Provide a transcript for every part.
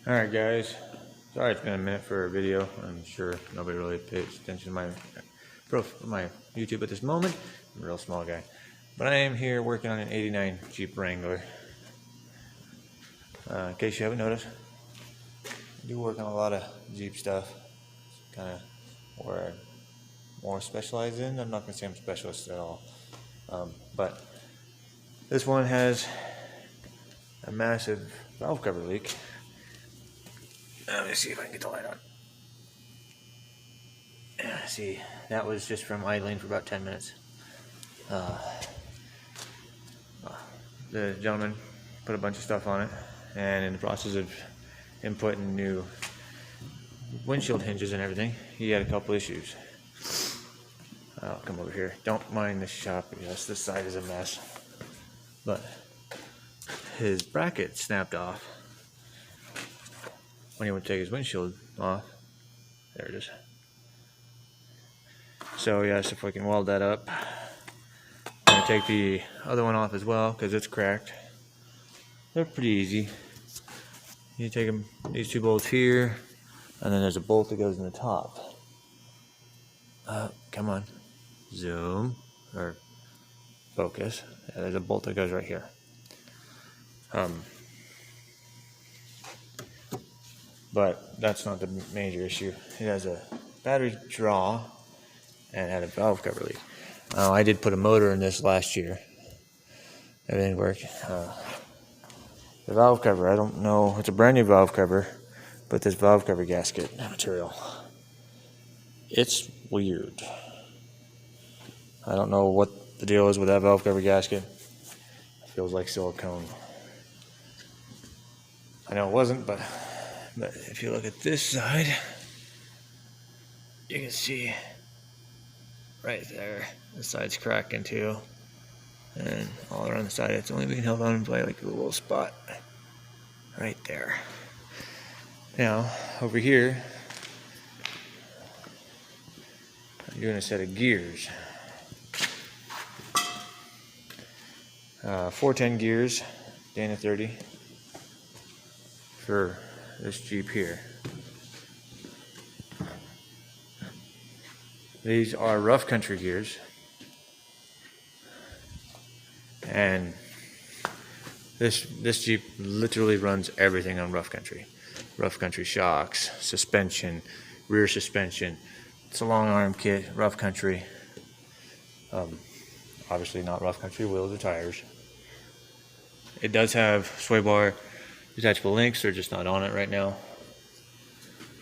Alright guys, sorry it's been a minute for a video. I'm sure nobody really pays attention to my YouTube at this moment. I'm a real small guy. But I am here working on an 89 Jeep Wrangler. In case you haven't noticed, I do work on a lot of Jeep stuff. It's kind of where I'm more specialized in. I'm not going to say I'm a specialist at all. But this one has a massive valve cover leak. Let me see if I can get the light on. See, that was just from idling for about 10 minutes. The gentleman put a bunch of stuff on it, and in the process of inputting new windshield hinges and everything, he had a couple issues. I'll come over here. Don't mind the shop. Yes, this side is a mess. But his bracket snapped off when he would take his windshield off. There it is. So he asked if we can weld that up. I'm going to take the other one off as well because it's cracked. They're pretty easy. You take them, these two bolts here, and then there's a bolt that goes in the top. Come on. Zoom. Or focus. Yeah, there's a bolt that goes right here. But that's not the major issue. It has a battery draw and had a valve cover leak. I did put a motor in this last year. Everything worked. The valve cover, I don't know, it's a brand new valve cover, but this valve cover gasket material, it's weird. I don't know what the deal is with that valve cover gasket. It feels like silicone. I know it wasn't, but if you look at this side, you can see right there, the side's cracking too. And all around the side, it's only being held on by like a little spot right there. Now, over here, I'm doing a set of gears. 410 gears, Dana 30, for this Jeep here. These are rough country gears, and this Jeep literally runs everything on rough country. Rough country shocks, suspension, rear suspension. It's a long arm kit, rough country. Obviously not rough country wheels or tires. It does have sway bar detachable links, they're just not on it right now.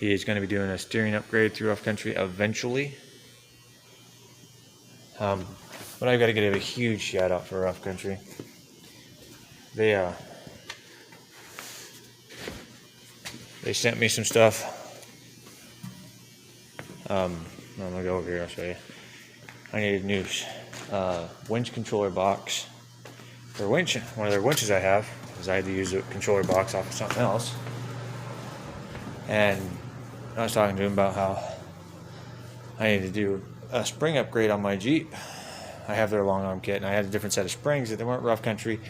He is going to be doing a steering upgrade through rough country eventually. But I've got to give a huge shout out for rough country. They sent me some stuff. I'm gonna go over here, I'll show you. I needed a new winch controller box for winch. One of their winches I have, because I had to use a controller box off of something else. And I was talking to him about how I need to do a spring upgrade on my Jeep. I have their long arm kit, and I had a different set of springs that they weren't rough country.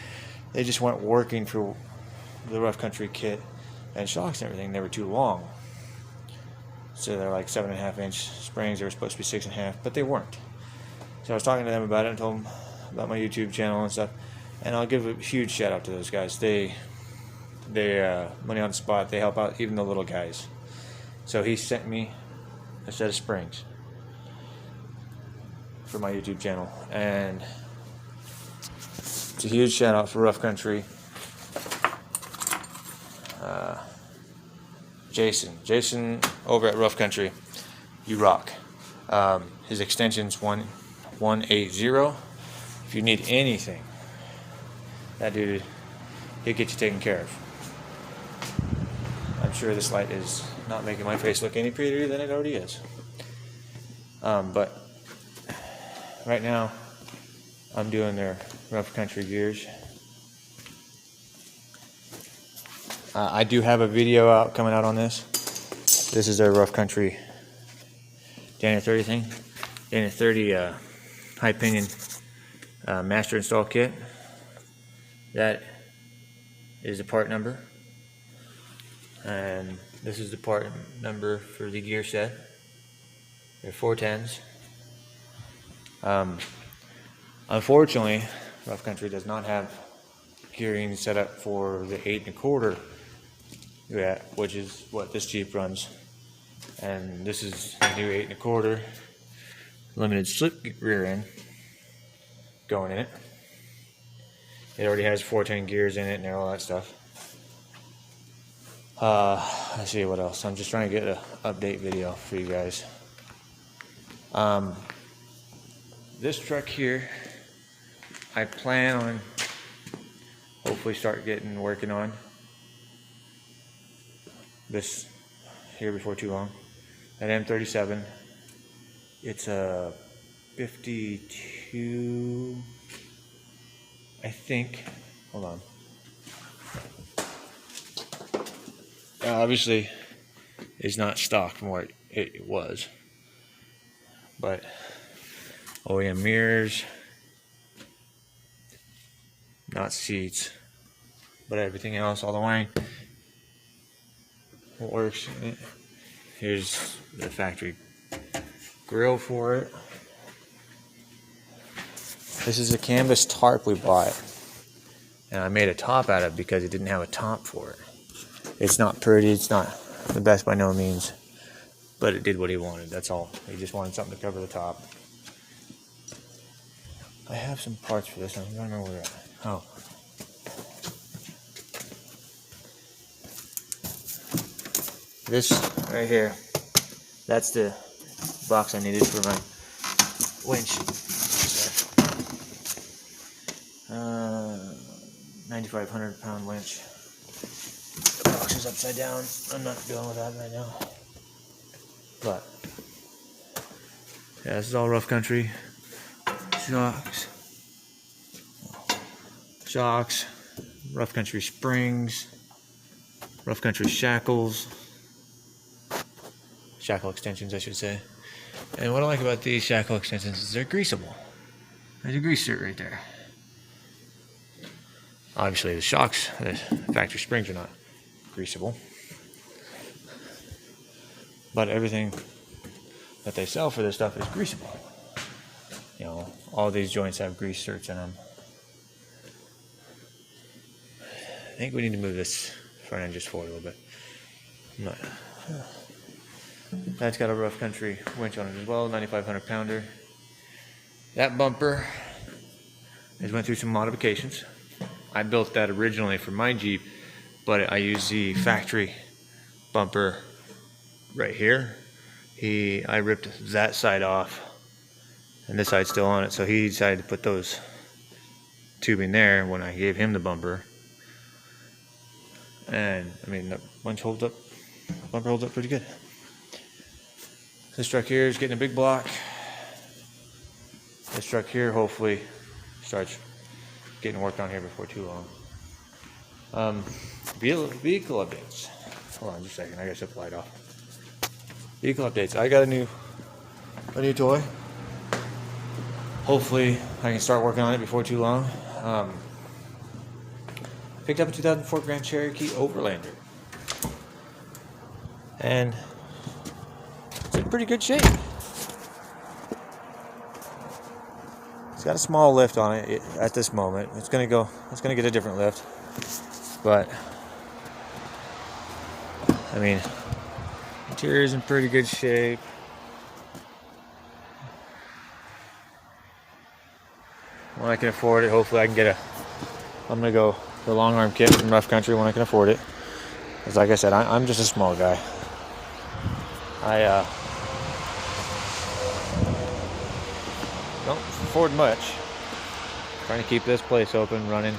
They just weren't working for the rough country kit and shocks and everything. They were too long. So they're like 7.5 inch springs. They were supposed to be 6.5, but they weren't. So I was talking to them about it and told them about my YouTube channel and stuff. And I'll give a huge shout out to those guys. They money on the spot. They help out even the little guys. So he sent me a set of springs for my YouTube channel, and it's a huge shout out for rough country. Jason over at Rough Country, you rock. His extension's 180. If you need anything, that dude, he'll get you taken care of. I'm sure this light is not making my face look any prettier than it already is. But right now, I'm doing their rough country gears. I do have a video coming out on this. This is their rough country Dana 30 thing. Dana 30 high pinion master install kit. That is the part number. And this is the part number for the gear set. They're 410s. Unfortunately, Rough Country does not have gearing set up for the 8 1/4, which is what this Jeep runs. And this is the new 8 1/4 limited slip rear end going in it. It already has 410 gears in it and all that stuff. Let's see what else. I'm just trying to get an update video for you guys. This truck here, I plan on hopefully start working on this here before too long. That M37, it's a 52, I think. Hold on. Obviously, it's not stock from what it was, but OEM mirrors, not seats, but everything else, all the wiring works in it. Here's the factory grill for it. This is a canvas tarp we bought, and I made a top out of it because it didn't have a top for it. It's not pretty, it's not the best by no means, but it did what he wanted, that's all. He just wanted something to cover the top. I have some parts for this, I don't remember where they're at. Oh. This right here, that's the box I needed for my winch. 9,500 pound winch. The box is upside down. I'm not dealing with that right now. But yeah, this is all Rough Country. Shocks, Rough Country springs, Rough Country shackles, shackle extensions I should say. And what I like about these shackle extensions is they're greasable. There's a grease zert right there. Obviously the shocks, the factory springs are not greasable. But everything that they sell for this stuff is greasable. You know, all these joints have grease zerts in them. I think we need to move this front end just forward a little bit. That's got a Rough Country winch on it as well, 9,500 pounder. That bumper has went through some modifications. I built that originally for my Jeep, but I used the factory bumper right here. I ripped that side off, and this side's still on it, so he decided to put those tubing there when I gave him the bumper. And I mean, the winch holds up, the bumper holds up pretty good. This truck here is getting a big block. This truck here hopefully starts getting worked on here before too long. Vehicle updates. Hold on just a second, I gotta shut the light off. Vehicle updates. I got a new toy. Hopefully I can start working on it before too long. Picked up a 2004 Grand Cherokee Overlander, and it's in pretty good shape. It's got a small lift on it at this moment. It's gonna get a different lift, but I mean, interior's in pretty good shape. When I can afford it, hopefully I can get I'm gonna go the long arm kit from Rough Country when I can afford it. Because like I said, I'm just a small guy. I don't afford much. Trying to keep this place open, running.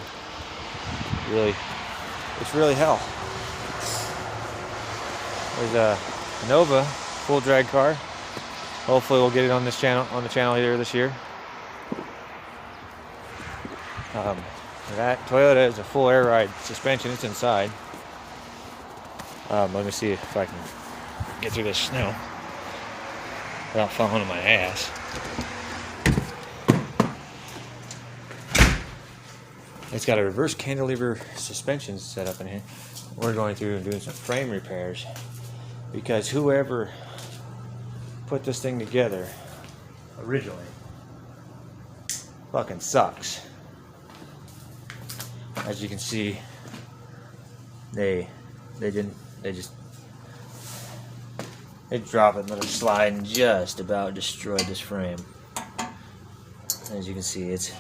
It's really hell. There's a Nova full drag car. Hopefully we'll get it on the channel later this year. That Toyota is a full air ride suspension. It's inside. Let me see if I can get through this snow without falling on my ass. It's got a reverse cantilever suspension set up in here. We're going through and doing some frame repairs because whoever put this thing together originally fucking sucks. As you can see, they drop it, let it slide, and just about destroyed this frame. As you can see, it's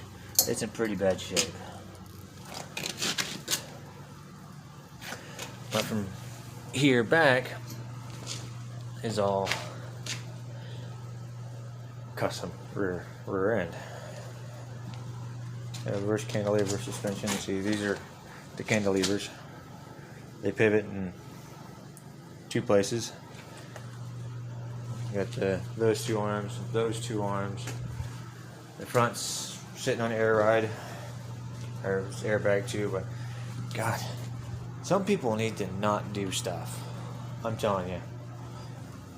in pretty bad shape. But from here back is all custom rear end. Reverse cantilever suspension. You see, these are the cantilevers. They pivot in two places. You got those two arms, those two arms. The front's sitting on air ride, or airbag too. But God, some people need to not do stuff. I'm telling you.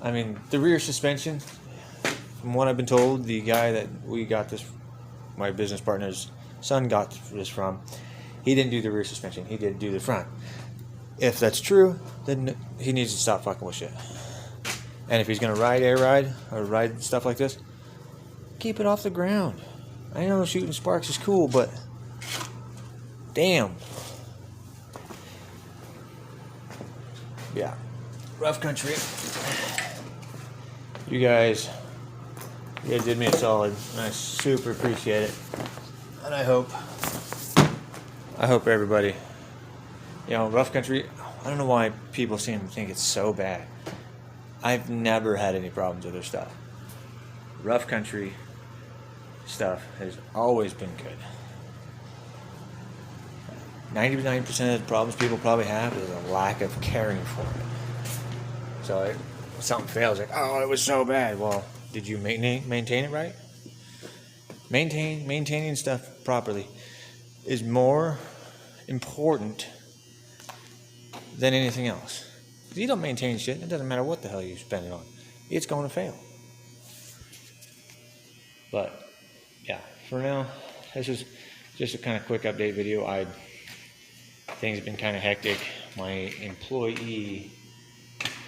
I mean, the rear suspension, from what I've been told, the guy that we got this, my business partner's son got this from, he didn't do the rear suspension. He did do the front. If that's true, then he needs to stop fucking with shit. And if he's gonna ride air ride or ride stuff like this, keep it off the ground. I know shooting sparks is cool, but damn. Yeah, rough country. You guys did me a solid, and I super appreciate it. And I hope everybody, rough country, I don't know why people seem to think it's so bad. I've never had any problems with their stuff. Rough country stuff has always been good. 99% of the problems people probably have is a lack of caring for it. So if something fails, like, oh, it was so bad. Well, did you maintain it right? Maintaining stuff properly is more important than anything else. If you don't maintain shit, it doesn't matter what the hell you spend it on. It's going to fail. But yeah, for now, this is just a kind of quick update video. Things have been kind of hectic. My employee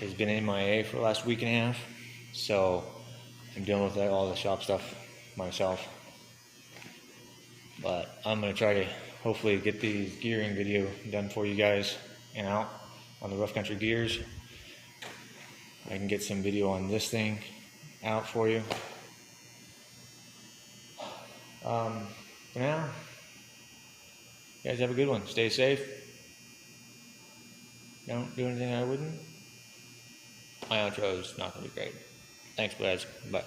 has been MIA for the last week and a half, so I'm dealing with all the shop stuff myself. But I'm going to try to hopefully get the gearing video done for you guys and out on the rough country gears. I can get some video on this thing out for you. For now, you guys have a good one. Stay safe. Don't do anything I wouldn't. My outro is not going to be great. Thanks, guys. Bye.